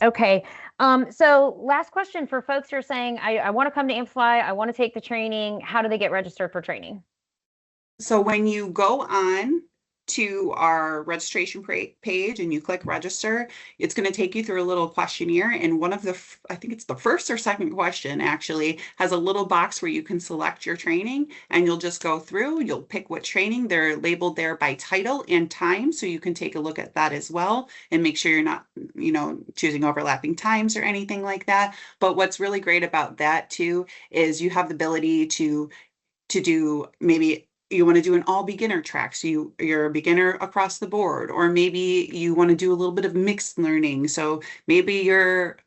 Okay. So last question for folks who are saying, I want to come to Amplify, I want to take the training. How do they get registered for training? So when you go on to our registration page and you click register, it's going to take you through a little questionnaire. And one of the, I think it's the first or second question actually, has a little box where you can select your training and you'll just go through, you'll pick what training. They're labeled there by title and time. So you can take a look at that as well and make sure you're not, choosing overlapping times or anything like that. But what's really great about that too is you have the ability to do maybe you want to do an all beginner track. So you're a beginner across the board, or maybe you want to do a little bit of mixed learning. So maybe you're,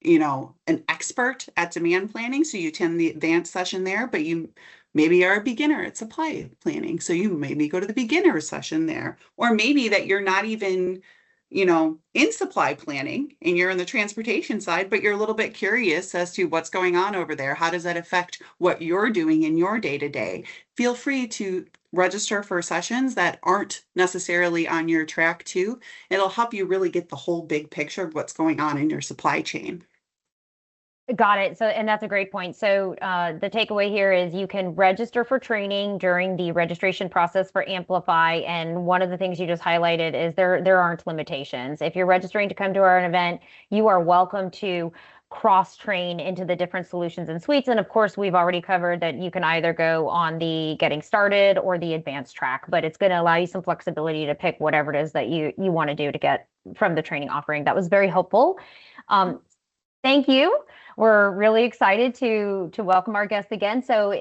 an expert at demand planning. So you attend the advanced session there, but you maybe are a beginner at supply planning. So you maybe go to the beginner session there, or maybe that you're not even in supply planning and you're in the transportation side, but you're a little bit curious as to what's going on over there. How does that affect what you're doing in your day to day? Feel free to register for sessions that aren't necessarily on your track too. It'll help you really get the whole big picture of what's going on in your supply chain. Got it. So, and that's a great point. So, the takeaway here is you can register for training during the registration process for Amplify. And one of the things you just highlighted is there aren't limitations. If you're registering to come to our event, you are welcome to cross train into the different solutions and suites. And of course, we've already covered that you can either go on the getting started or the advanced track, but it's going to allow you some flexibility to pick whatever it is that you want to do to get from the training offering. That was very helpful. Thank you. We're really excited to welcome our guests again. So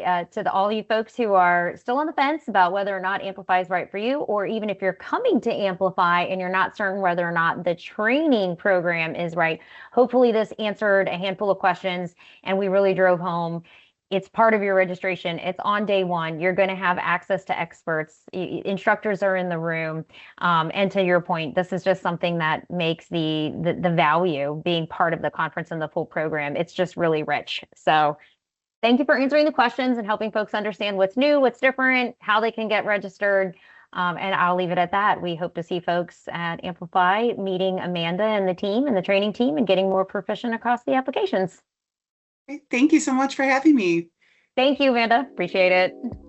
all you folks who are still on the fence about whether or not Amplify is right for you, or even if you're coming to Amplify and you're not certain whether or not the training program is right, hopefully this answered a handful of questions and we really drove home. It's part of your registration. It's on day one. You're going to have access to experts. Instructors are in the room. And to your point, this is just something that makes the value being part of the conference and the full program. It's just really rich. So thank you for answering the questions and helping folks understand what's new, what's different, how they can get registered. And I'll leave it at that. We hope to see folks at Amplify meeting Amanda and the team and the training team and getting more proficient across the applications. Thank you so much for having me. Thank you, Amanda. Appreciate it.